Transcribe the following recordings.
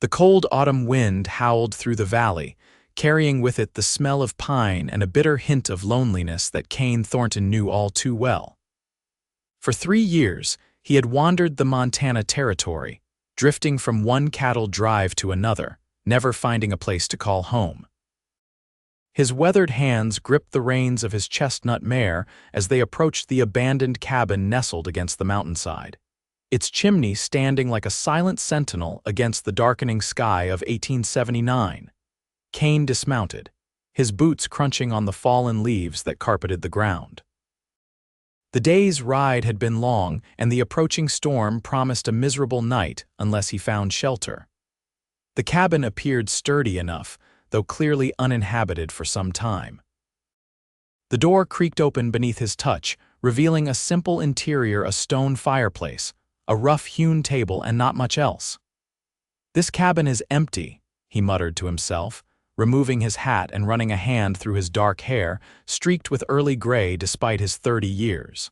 The cold autumn wind howled through the valley, carrying with it the smell of pine and a bitter hint of loneliness that Kane Thornton knew all too well. For 3 years, he had wandered the Montana Territory, drifting from one cattle drive to another, never finding a place to call home. His weathered hands gripped the reins of his chestnut mare as they approached the abandoned cabin nestled against the mountainside, its chimney standing like a silent sentinel against the darkening sky of 1879. Kane dismounted, his boots crunching on the fallen leaves that carpeted the ground. The day's ride had been long, and the approaching storm promised a miserable night unless he found shelter. The cabin appeared sturdy enough, though clearly uninhabited for some time. The door creaked open beneath his touch, revealing a simple interior: a stone fireplace, a rough-hewn table, and not much else. "This cabin is empty," he muttered to himself, removing his hat and running a hand through his dark hair, streaked with early gray despite his 30 years.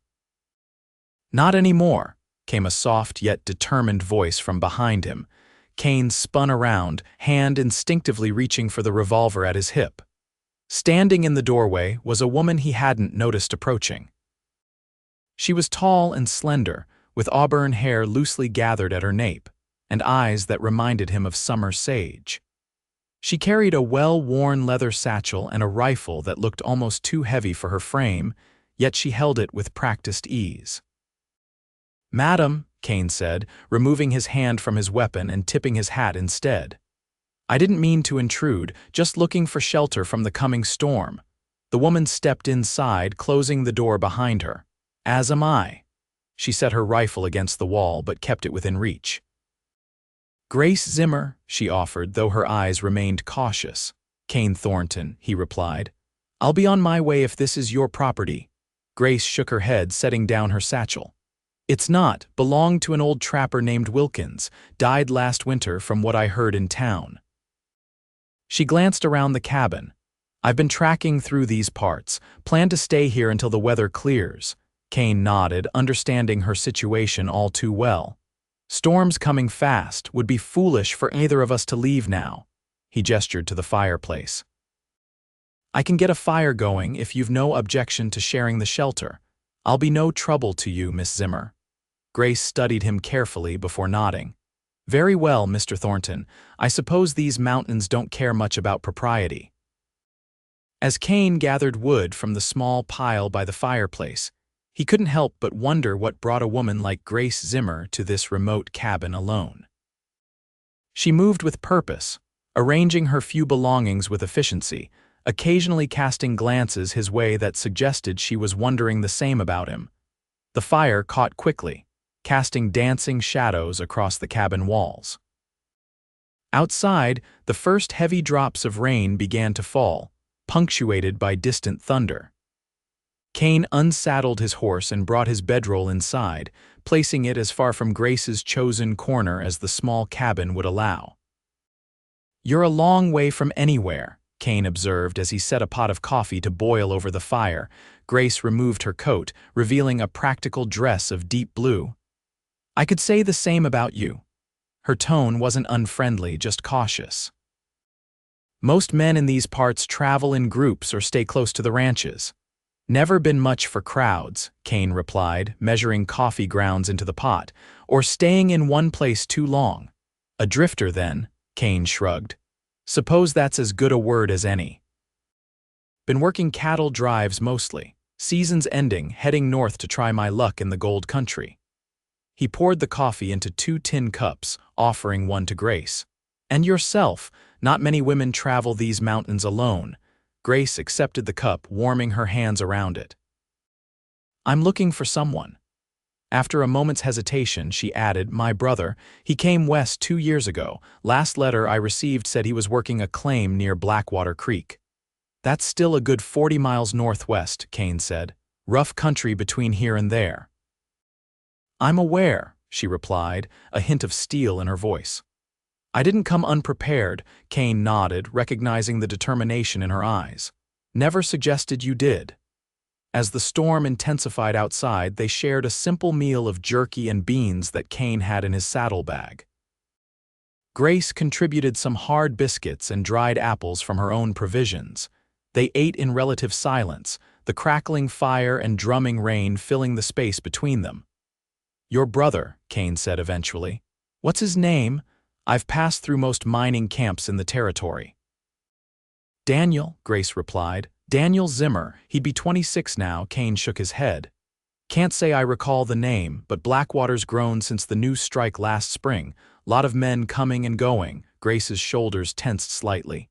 "Not anymore," came a soft yet determined voice from behind him. Kane spun around, hand instinctively reaching for the revolver at his hip. Standing in the doorway was a woman he hadn't noticed approaching. She was tall and slender, with auburn hair loosely gathered at her nape, and eyes that reminded him of summer sage. She carried a well-worn leather satchel and a rifle that looked almost too heavy for her frame, yet she held it with practiced ease. "Madam," Kane said, removing his hand from his weapon and tipping his hat instead. "I didn't mean to intrude, just looking for shelter from the coming storm." The woman stepped inside, closing the door behind her. "As am I." She set her rifle against the wall but kept it within reach. "Grace Zimmer," she offered, though her eyes remained cautious. "Kane Thornton," he replied. "I'll be on my way if this is your property." Grace shook her head, setting down her satchel. "It's not. Belonged to an old trapper named Wilkins. Died last winter from what I heard in town." She glanced around the cabin. "I've been tracking through these parts. Plan to stay here until the weather clears." Kane nodded, understanding her situation all too well. "Storm's coming fast. Would be foolish for either of us to leave now." He gestured to the fireplace. "I can get a fire going if you've no objection to sharing the shelter. I'll be no trouble to you, Miss Zimmer." Grace studied him carefully before nodding. "Very well, Mr. Thornton. I suppose these mountains don't care much about propriety." As Kane gathered wood from the small pile by the fireplace, he couldn't help but wonder what brought a woman like Grace Zimmer to this remote cabin alone. She moved with purpose, arranging her few belongings with efficiency, occasionally casting glances his way that suggested she was wondering the same about him. The fire caught quickly, casting dancing shadows across the cabin walls. Outside, the first heavy drops of rain began to fall, punctuated by distant thunder. Kane unsaddled his horse and brought his bedroll inside, placing it as far from Grace's chosen corner as the small cabin would allow. "You're a long way from anywhere," Kane observed as he set a pot of coffee to boil over the fire. Grace removed her coat, revealing a practical dress of deep blue. "I could say the same about you." Her tone wasn't unfriendly, just cautious. "Most men in these parts travel in groups or stay close to the ranches." "Never been much for crowds," Kane replied, measuring coffee grounds into the pot, "or staying in one place too long." "A drifter, then," Kane shrugged. "Suppose that's as good a word as any." "Been working cattle drives mostly. Season's ending, heading north to try my luck in the gold country." He poured the coffee into 2 tin cups, offering one to Grace. "And yourself, not many women travel these mountains alone." Grace accepted the cup, warming her hands around it. "I'm looking for someone." After a moment's hesitation, she added, "My brother. He came west 2 years ago. Last letter I received said he was working a claim near Blackwater Creek." "That's still a good 40 miles northwest," Kane said. "Rough country between here and there." "I'm aware," she replied, a hint of steel in her voice. "I didn't come unprepared," Kane nodded, recognizing the determination in her eyes. "Never suggested you did." As the storm intensified outside, they shared a simple meal of jerky and beans that Kane had in his saddlebag. Grace contributed some hard biscuits and dried apples from her own provisions. They ate in relative silence, the crackling fire and drumming rain filling the space between them. "Your brother," Kane said eventually. "What's his name? I've passed through most mining camps in the territory." "Daniel," Grace replied. "Daniel Zimmer. He'd be 26 now." Kane shook his head. "Can't say I recall the name, but Blackwater's grown since the new strike last spring. Lot of men coming and going." Grace's shoulders tensed slightly.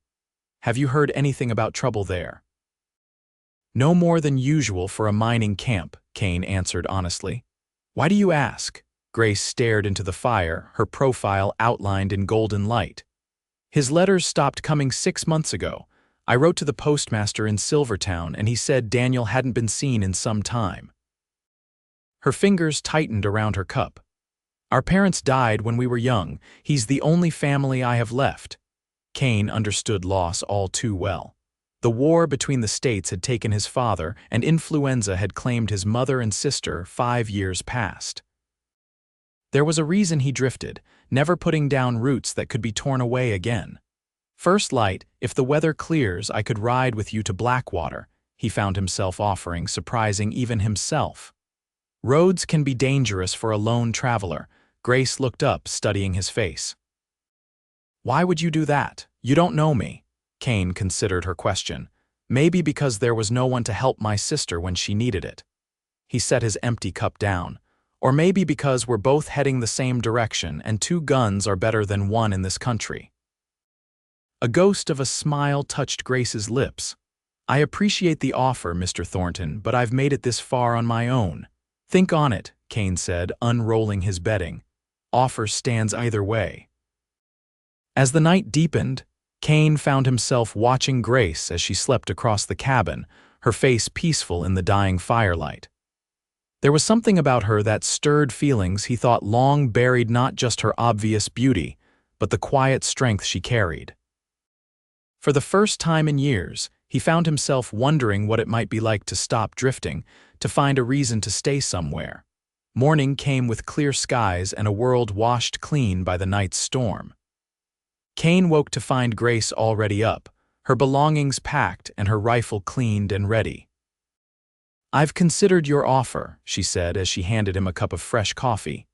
"Have you heard anything about trouble there?" "No more than usual for a mining camp," Kane answered honestly. "Why do you ask?" Grace stared into the fire, her profile outlined in golden light. "His letters stopped coming 6 months ago. I wrote to the postmaster in Silvertown and he said Daniel hadn't been seen in some time." Her fingers tightened around her cup. "Our parents died when we were young. He's the only family I have left." Kane understood loss all too well. The war between the states had taken his father, and influenza had claimed his mother and sister 5 years past. There was a reason he drifted, never putting down roots that could be torn away again. "First light, if the weather clears, I could ride with you to Blackwater," he found himself offering, surprising even himself. "Roads can be dangerous for a lone traveler." Grace looked up, studying his face. "Why would you do that? You don't know me." Kane considered her question. "Maybe because there was no one to help my sister when she needed it." He set his empty cup down. "Or maybe because we're both heading the same direction and 2 guns are better than 1 in this country." A ghost of a smile touched Grace's lips. "I appreciate the offer, Mr. Thornton, but I've made it this far on my own." "Think on it," Kane said, unrolling his bedding. "Offer stands either way." As the night deepened, Kane found himself watching Grace as she slept across the cabin, her face peaceful in the dying firelight. There was something about her that stirred feelings he thought long buried, not just her obvious beauty, but the quiet strength she carried. For the first time in years, he found himself wondering what it might be like to stop drifting, to find a reason to stay somewhere. Morning came with clear skies and a world washed clean by the night's storm. Kane woke to find Grace already up, her belongings packed and her rifle cleaned and ready. "I've considered your offer," she said as she handed him a cup of fresh coffee.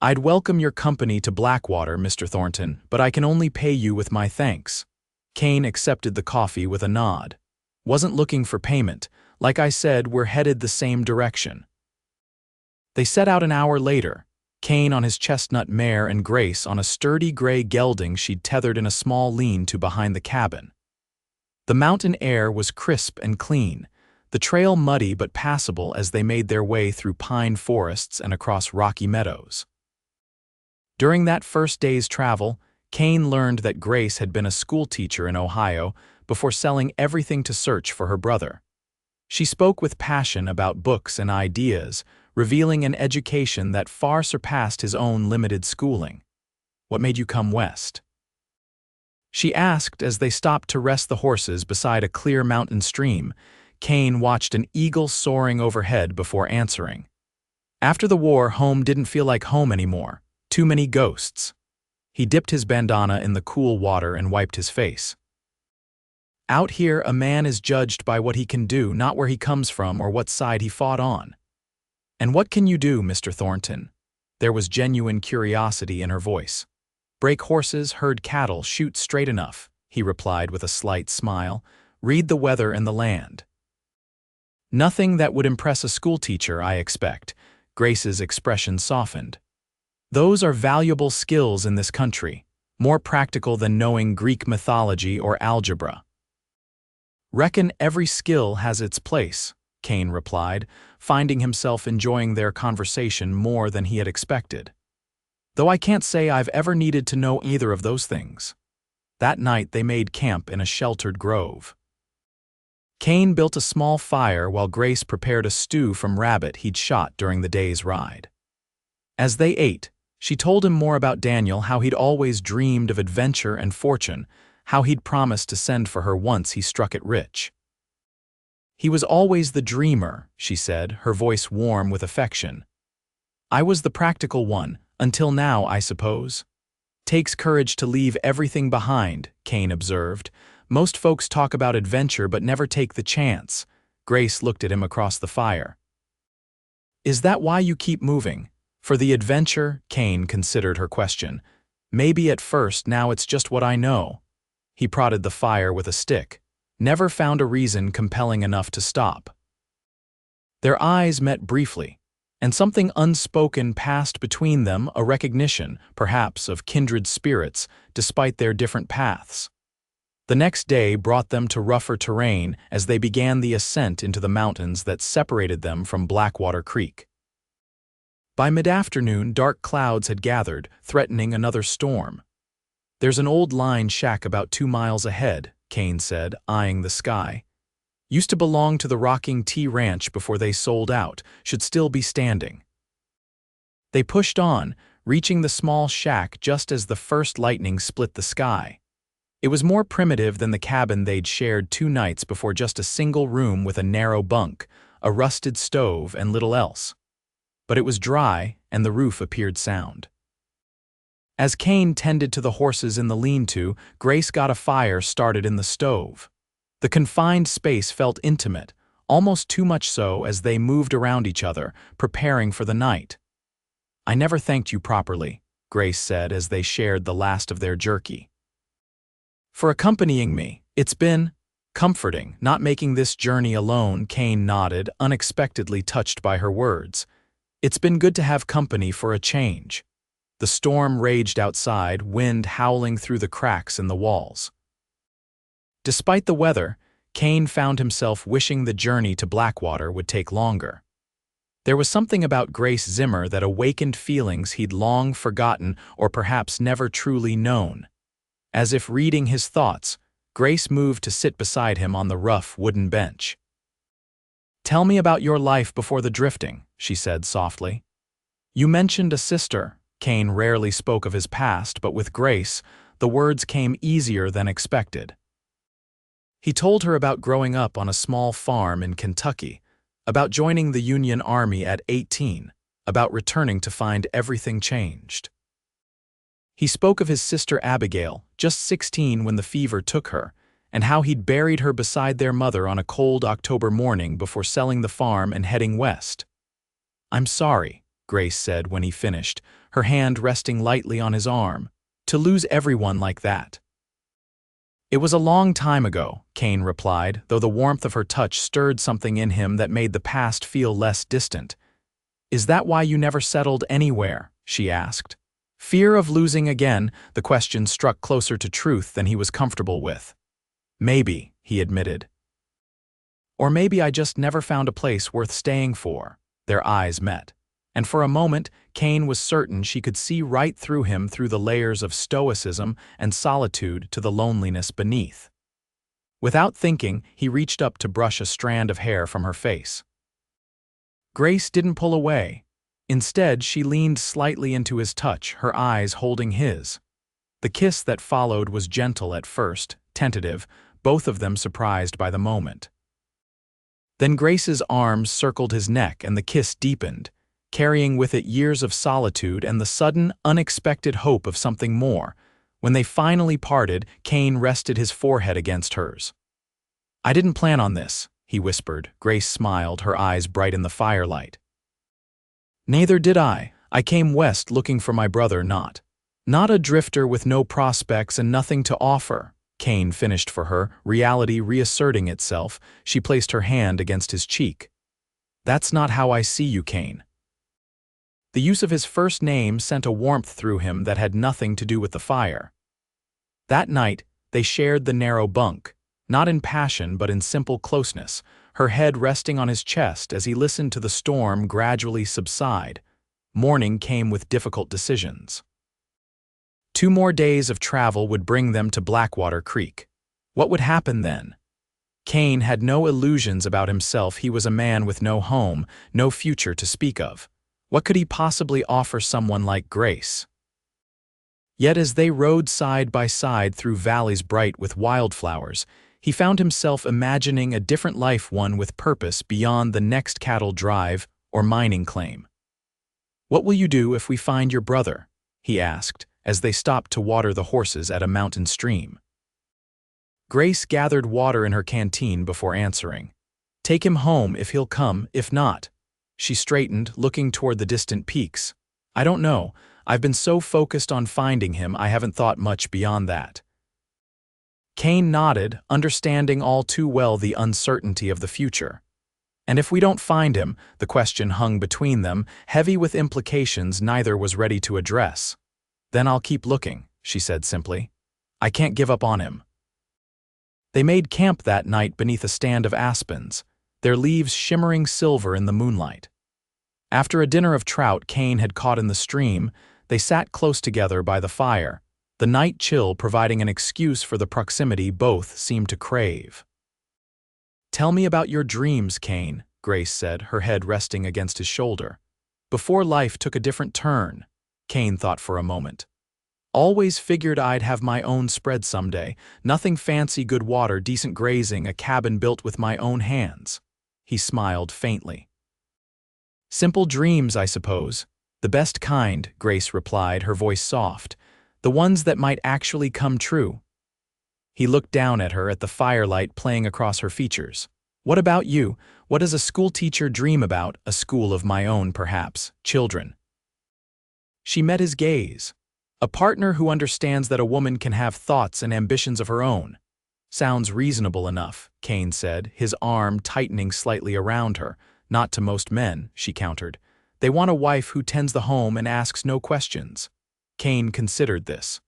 "I'd welcome your company to Blackwater, Mr. Thornton, but I can only pay you with my thanks." Kane accepted the coffee with a nod. "Wasn't looking for payment. Like I said, we're headed the same direction." They set out an hour later, Kane on his chestnut mare and Grace on a sturdy gray gelding she'd tethered in a small lean-to behind the cabin. The mountain air was crisp and clean, the trail muddy but passable as they made their way through pine forests and across rocky meadows. During that first day's travel, Kane learned that Grace had been a schoolteacher in Ohio before selling everything to search for her brother. She spoke with passion about books and ideas, revealing an education that far surpassed his own limited schooling. "What made you come west?" she asked as they stopped to rest the horses beside a clear mountain stream. Kane watched an eagle soaring overhead before answering. "After the war, home didn't feel like home anymore. Too many ghosts." He dipped his bandana in the cool water and wiped his face. "Out here, a man is judged by what he can do, not where he comes from or what side he fought on." "And what can you do, Mr. Thornton?" There was genuine curiosity in her voice. "Break horses, herd cattle, shoot straight enough," he replied with a slight smile. "Read the weather and the land." "Nothing that would impress a schoolteacher, I expect." Grace's expression softened. "Those are valuable skills in this country, more practical than knowing Greek mythology or algebra." "Reckon every skill has its place," Kane replied, finding himself enjoying their conversation more than he had expected. "Though I can't say I've ever needed to know either of those things." That night they made camp in a sheltered grove. Kane built a small fire while Grace prepared a stew from rabbit he'd shot during the day's ride. As they ate, she told him more about Daniel, how he'd always dreamed of adventure and fortune, how he'd promised to send for her once he struck it rich. "He was always the dreamer," she said, her voice warm with affection. "I was the practical one, until now, I suppose." takes courage to leave everything behind, Kane observed. Most folks talk about adventure but never take the chance. Grace looked at him across the fire. Is that why you keep moving? For the adventure? Kane considered her question. Maybe at first, now it's just what I know. He prodded the fire with a stick. Never found a reason compelling enough to stop. Their eyes met briefly, and something unspoken passed between them, a recognition, perhaps, of kindred spirits, despite their different paths. The next day brought them to rougher terrain as they began the ascent into the mountains that separated them from Blackwater Creek. By mid-afternoon, dark clouds had gathered, threatening another storm. There's an old line shack about 2 miles ahead, Kane said, eyeing the sky. Used to belong to the Rocking T Ranch before they sold out, should still be standing. They pushed on, reaching the small shack just as the first lightning split the sky. It was more primitive than the cabin they'd shared 2 nights before, just a single room with a narrow bunk, a rusted stove, and little else. But it was dry, and the roof appeared sound. As Kane tended to the horses in the lean-to, Grace got a fire started in the stove. The confined space felt intimate, almost too much so as they moved around each other, preparing for the night. "I never thanked you properly," Grace said as they shared the last of their jerky. "For accompanying me. It's been comforting, not making this journey alone," Kane nodded, unexpectedly touched by her words. "It's been good to have company for a change." The storm raged outside, wind howling through the cracks in the walls. Despite the weather, Kane found himself wishing the journey to Blackwater would take longer. There was something about Grace Zimmer that awakened feelings he'd long forgotten or perhaps never truly known. As if reading his thoughts, Grace moved to sit beside him on the rough wooden bench. "Tell me about your life before the drifting," she said softly. "You mentioned a sister." Kane rarely spoke of his past, but with Grace, the words came easier than expected. He told her about growing up on a small farm in Kentucky, about joining the Union Army at 18, about returning to find everything changed. He spoke of his sister Abigail, just 16 when the fever took her, and how he'd buried her beside their mother on a cold October morning before selling the farm and heading west. "I'm sorry," Grace said when he finished, her hand resting lightly on his arm, "to lose everyone like that." "It was a long time ago," Kane replied, though the warmth of her touch stirred something in him that made the past feel less distant. "Is that why you never settled anywhere?" she asked. Fear of losing again, the question struck closer to truth than he was comfortable with. "Maybe," he admitted. "Or maybe I just never found a place worth staying for." Their eyes met, and for a moment Kane was certain she could see right through him, through the layers of stoicism and solitude to the loneliness beneath. Without thinking, he reached up to brush a strand of hair from her face. Grace didn't pull away. Instead, she leaned slightly into his touch, her eyes holding his. The kiss that followed was gentle at first, tentative, both of them surprised by the moment. Then Grace's arms circled his neck and the kiss deepened, carrying with it years of solitude and the sudden, unexpected hope of something more. When they finally parted, Kane rested his forehead against hers. "I didn't plan on this," he whispered. Grace smiled, her eyes bright in the firelight. "Neither did I. I came west looking for my brother, not a drifter with no prospects and nothing to offer." Kane finished for her, reality reasserting itself. She placed her hand against his cheek. "That's not how I see you, Kane." The use of his first name sent a warmth through him that had nothing to do with the fire. That night, they shared the narrow bunk, not in passion but in simple closeness, her head resting on his chest as he listened to the storm gradually subside. Morning came with difficult decisions. 2 more days of travel would bring them to Blackwater Creek. What would happen then? Kane had no illusions about himself. He was a man with no home, no future to speak of. What could he possibly offer someone like Grace? Yet as they rode side by side through valleys bright with wildflowers, he found himself imagining a different life, one with purpose beyond the next cattle drive or mining claim. "What will you do if we find your brother?" he asked, as they stopped to water the horses at a mountain stream. Grace gathered water in her canteen before answering. "Take him home if he'll come, if not." She straightened, looking toward the distant peaks. "I don't know. I've been so focused on finding him I haven't thought much beyond that." Kane nodded, understanding all too well the uncertainty of the future. "And if we don't find him," the question hung between them, heavy with implications neither was ready to address. "Then I'll keep looking," she said simply. "I can't give up on him." They made camp that night beneath a stand of aspens, their leaves shimmering silver in the moonlight. After a dinner of trout Kane had caught in the stream, they sat close together by the fire, the night chill providing an excuse for the proximity both seemed to crave. "Tell me about your dreams, Kane," Grace said, her head resting against his shoulder. "Before life took a different turn." Kane thought for a moment. "Always figured I'd have my own spread someday. Nothing fancy, good water, decent grazing, a cabin built with my own hands." He smiled faintly. "Simple dreams, I suppose. The best kind," Grace replied, her voice soft. "The ones that might actually come true." He looked down at her at the firelight playing across her features. "What about you? What does a schoolteacher dream about? A school of my own, perhaps. Children." She met his gaze. "A partner who understands that a woman can have thoughts and ambitions of her own." "Sounds reasonable enough," Kane said, his arm tightening slightly around her. "Not to most men," she countered. "They want a wife who tends the home and asks no questions." Kane considered this.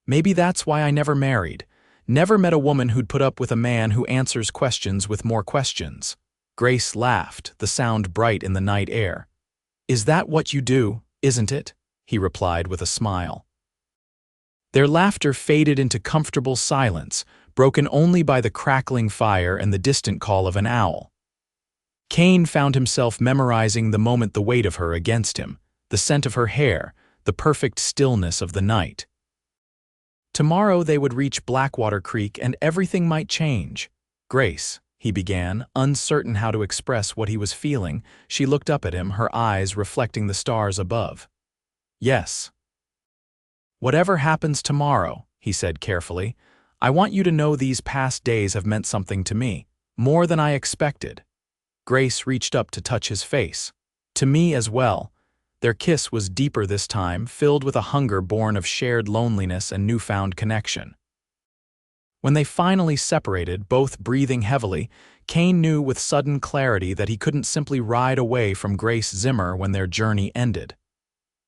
"Maybe that's why I never married. Never met a woman who'd put up with a man who answers questions with more questions." Grace laughed, the sound bright in the night air. "Is that what you do, isn't it?" he replied with a smile. Their laughter faded into comfortable silence, broken only by the crackling fire and the distant call of an owl. Kane found himself memorizing the moment, the weight of her against him, the scent of her hair, the perfect stillness of the night. Tomorrow they would reach Blackwater Creek and everything might change. "Grace," he began, uncertain how to express what he was feeling. She looked up at him, her eyes reflecting the stars above. "Yes." "Whatever happens tomorrow," he said carefully, "I want you to know these past days have meant something to me, more than I expected." Grace reached up to touch his face. "To me as well." Their kiss was deeper this time, filled with a hunger born of shared loneliness and newfound connection. When they finally separated, both breathing heavily, Kane knew with sudden clarity that he couldn't simply ride away from Grace Zimmer when their journey ended.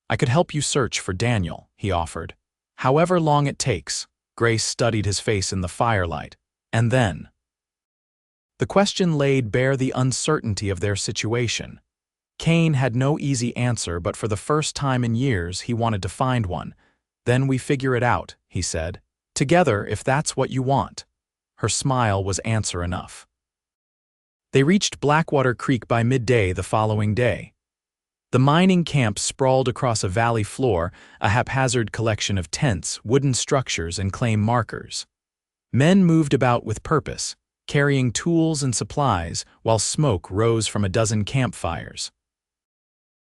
"I could help you search for Daniel," he offered. "However long it takes." Grace studied his face in the firelight. "And then?" The question laid bare the uncertainty of their situation. Kane had no easy answer, but for the first time in years he wanted to find one. "Then we figure it out," he said. "Together, if that's what you want." Her smile was answer enough. They reached Blackwater Creek by midday the following day. The mining camp sprawled across a valley floor, a haphazard collection of tents, wooden structures, and claim markers. Men moved about with purpose, carrying tools and supplies, while smoke rose from a dozen campfires.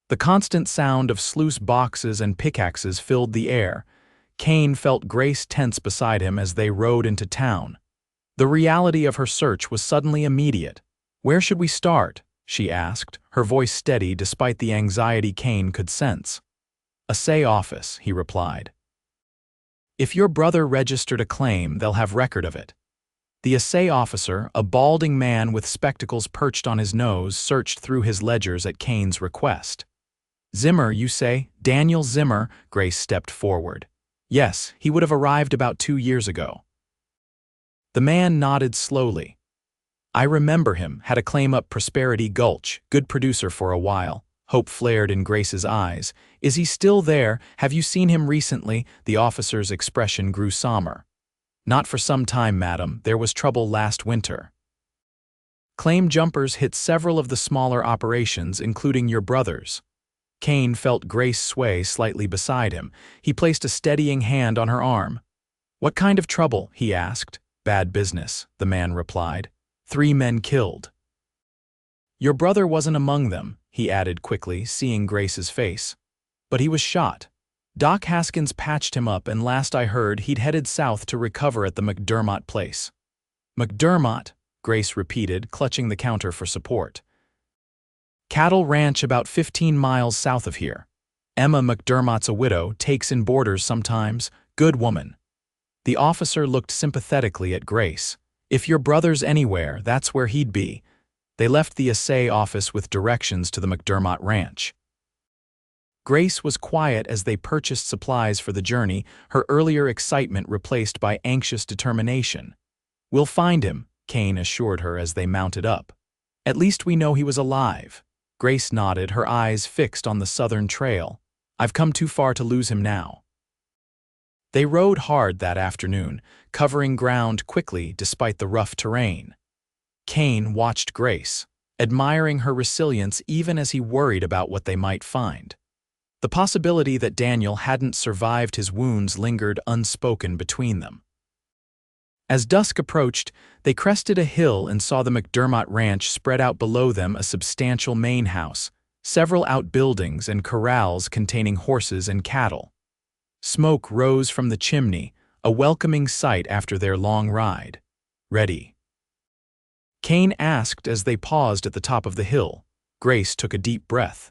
The constant sound of sluice boxes and pickaxes filled the air. Kane felt Grace tense beside him as they rode into town. The reality of her search was suddenly immediate. "Where should we start?" she asked, her voice steady despite the anxiety Kane could sense. "Assay office," he replied. "If your brother registered a claim, they'll have record of it." The assay officer, a balding man with spectacles perched on his nose, searched through his ledgers at Kane's request. "Zimmer, you say? Daniel Zimmer?" Grace stepped forward. "Yes, he would have arrived about 2 years ago." The man nodded slowly. "I remember him, had a claim up Prosperity Gulch, good producer for a while." Hope flared in Grace's eyes. "Is he still there? Have you seen him recently?" The officer's expression grew somber. "Not for some time, madam. There was trouble last winter." "Claim jumpers hit several of the smaller operations, including your brother's." Kane felt Grace sway slightly beside him. He placed a steadying hand on her arm. "What kind of trouble?" he asked. "Bad business," the man replied. 3 men killed." "Your brother wasn't among them," he added quickly, seeing Grace's face. "But he was shot." Doc Haskins patched him up, and last I heard, he'd headed south to recover at the McDermott place. McDermott, Grace repeated, clutching the counter for support. Cattle ranch about 15 miles south of here. Emma McDermott's a widow, takes in boarders sometimes, good woman. The officer looked sympathetically at Grace. If your brother's anywhere, that's where he'd be. They left the assay office with directions to the McDermott ranch. Grace was quiet as they purchased supplies for the journey, her earlier excitement replaced by anxious determination. We'll find him, Kane assured her as they mounted up. At least we know he was alive. Grace nodded, her eyes fixed on the southern trail. I've come too far to lose him now. They rode hard that afternoon, covering ground quickly despite the rough terrain. Kane watched Grace, admiring her resilience even as he worried about what they might find. The possibility that Daniel hadn't survived his wounds lingered unspoken between them. As dusk approached, they crested a hill and saw the McDermott ranch spread out below them, a substantial main house, several outbuildings and corrals containing horses and cattle. Smoke rose from the chimney, a welcoming sight after their long ride. Ready? Kane asked as they paused at the top of the hill. Grace took a deep breath.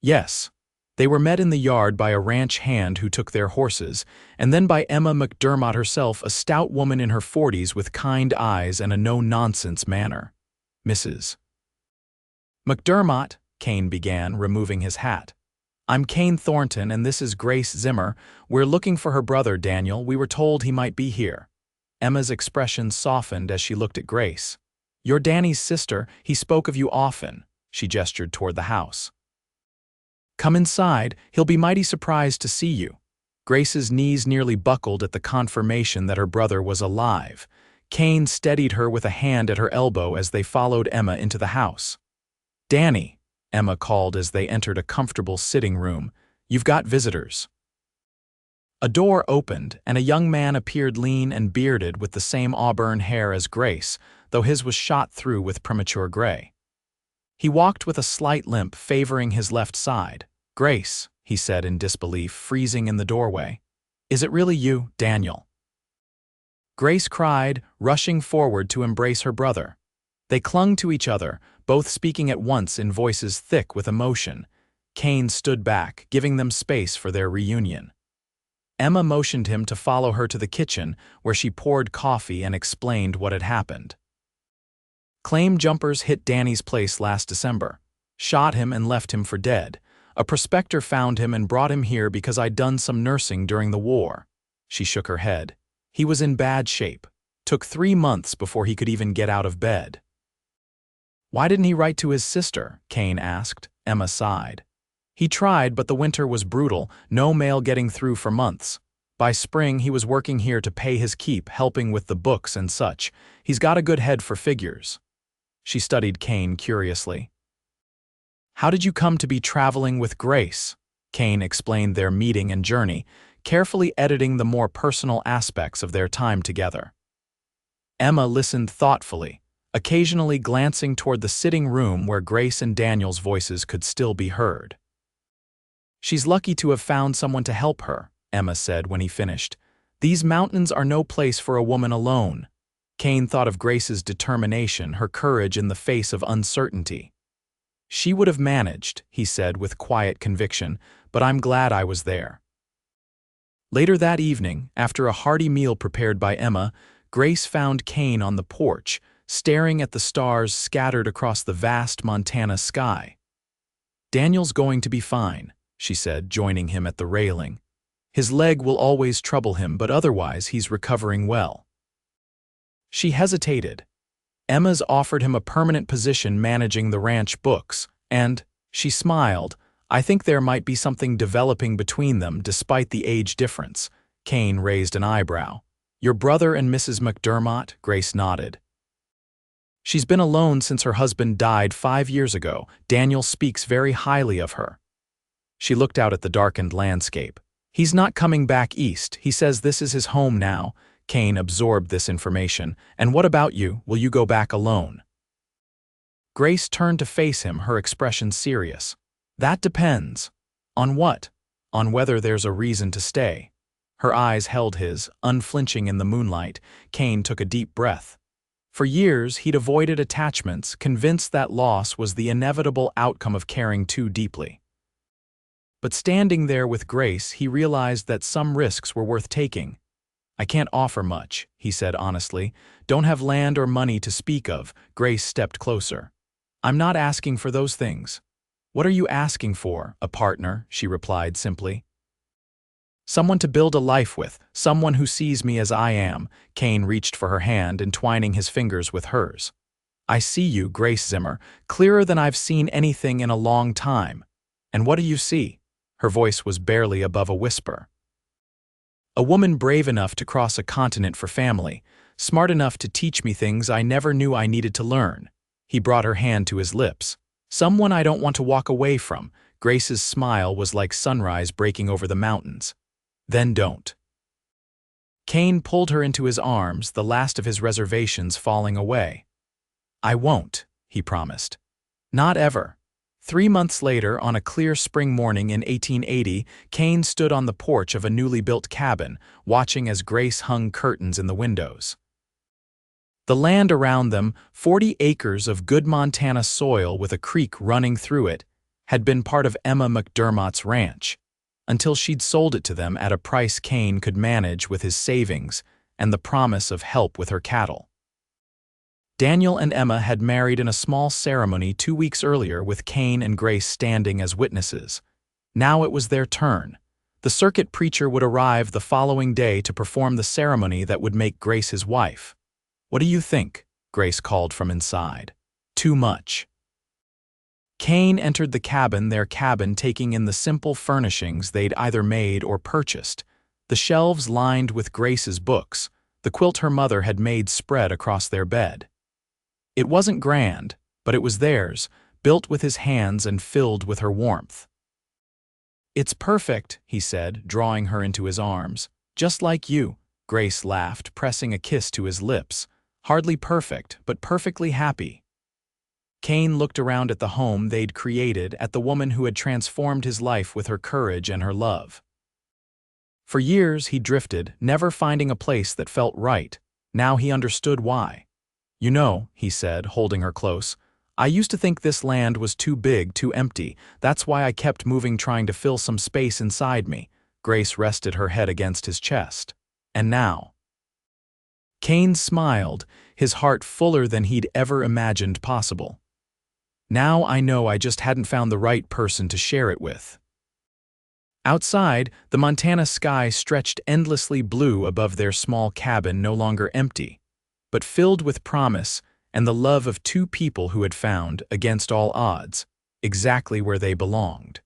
Yes. They were met in the yard by a ranch hand who took their horses, and then by Emma McDermott herself, a stout woman in her 40s with kind eyes and a no-nonsense manner. Mrs. McDermott, Kane began, removing his hat. I'm Kane Thornton, and this is Grace Zimmer. We're looking for her brother, Daniel. We were told he might be here. Emma's expression softened as she looked at Grace. You're Danny's sister. He spoke of you often. She gestured toward the house. Come inside, he'll be mighty surprised to see you. Grace's knees nearly buckled at the confirmation that her brother was alive. Kane steadied her with a hand at her elbow as they followed Emma into the house. Danny, Emma called as they entered a comfortable sitting room, you've got visitors. A door opened, and a young man appeared, lean and bearded with the same auburn hair as Grace, though his was shot through with premature gray. He walked with a slight limp, favoring his left side. Grace, he said in disbelief, freezing in the doorway. Is it really you, Daniel? Grace cried, rushing forward to embrace her brother. They clung to each other, both speaking at once in voices thick with emotion. Kane stood back, giving them space for their reunion. Emma motioned him to follow her to the kitchen, where she poured coffee and explained what had happened. Claim jumpers hit Danny's place last December, shot him and left him for dead. A prospector found him and brought him here because I'd done some nursing during the war. She shook her head. He was in bad shape. Took 3 months before he could even get out of bed. Why didn't he write to his sister? Kane asked. Emma sighed. He tried, but the winter was brutal, no mail getting through for months. By spring, he was working here to pay his keep, helping with the books and such. He's got a good head for figures. She studied Kane curiously. How did you come to be traveling with Grace? Kane explained their meeting and journey, carefully editing the more personal aspects of their time together. Emma listened thoughtfully, occasionally glancing toward the sitting room where Grace and Daniel's voices could still be heard. She's lucky to have found someone to help her, Emma said when he finished. These mountains are no place for a woman alone. Kane thought of Grace's determination, her courage in the face of uncertainty. She would have managed, he said with quiet conviction, but I'm glad I was there. Later that evening, after a hearty meal prepared by Emma, Grace found Kane on the porch, staring at the stars scattered across the vast Montana sky. Daniel's going to be fine, she said, joining him at the railing. His leg will always trouble him, but otherwise he's recovering well. She hesitated. Emma's offered him a permanent position managing the ranch books, and, she smiled, I think there might be something developing between them despite the age difference. Kane raised an eyebrow. Your brother and Mrs. McDermott? Grace nodded. She's been alone since her husband died 5 years ago. Daniel speaks very highly of her. She looked out at the darkened landscape. He's not coming back east. He says this is his home now. Kane absorbed this information. And what about you? Will you go back alone? Grace turned to face him, her expression serious. That depends. On what? on whether there's a reason to stay. Her eyes held his, unflinching in the moonlight. Kane took a deep breath. For years, he'd avoided attachments, convinced that loss was the inevitable outcome of caring too deeply. But standing there with Grace, he realized that some risks were worth taking. "I can't offer much," he said honestly. "Don't have land or money to speak of." Grace stepped closer. "I'm not asking for those things." "What are you asking for?" "A partner," she replied simply. "Someone to build a life with, someone who sees me as I am." Kane reached for her hand, entwining his fingers with hers. "I see you, Grace Zimmer, clearer than I've seen anything in a long time." "And what do you see?" Her voice was barely above a whisper. "A woman brave enough to cross a continent for family, smart enough to teach me things I never knew I needed to learn." He brought her hand to his lips. "Someone I don't want to walk away from." Grace's smile was like sunrise breaking over the mountains. "Then don't." Kane pulled her into his arms, the last of his reservations falling away. "I won't," he promised. "Not ever." 3 months later, on a clear spring morning in 1880, Kane stood on the porch of a newly built cabin, watching as Grace hung curtains in the windows. The land around them, 40 acres of good Montana soil with a creek running through it, had been part of Emma McDermott's ranch, until she'd sold it to them at a price Kane could manage with his savings and the promise of help with her cattle. Daniel and Emma had married in a small ceremony 2 weeks earlier, with Kane and Grace standing as witnesses. Now it was their turn. The circuit preacher would arrive the following day to perform the ceremony that would make Grace his wife. "What do you think?" Grace called from inside. "Too much." Kane entered the cabin, their cabin, taking in the simple furnishings they'd either made or purchased. The shelves lined with Grace's books, the quilt her mother had made spread across their bed. It wasn't grand, but it was theirs, built with his hands and filled with her warmth. "It's perfect," he said, drawing her into his arms. "Just like you." Grace laughed, pressing a kiss to his lips. "Hardly perfect, but perfectly happy." Kane looked around at the home they'd created, at the woman who had transformed his life with her courage and her love. For years he drifted, never finding a place that felt right. Now he understood why. "You know," he said, holding her close, "I used to think this land was too big, too empty. That's why I kept moving, trying to fill some space inside me." Grace rested her head against his chest. "And now?" Kane smiled, his heart fuller than he'd ever imagined possible. "Now I know I just hadn't found the right person to share it with." Outside, the Montana sky stretched endlessly blue above their small cabin, no longer empty, but filled with promise and the love of 2 people who had found, against all odds, exactly where they belonged.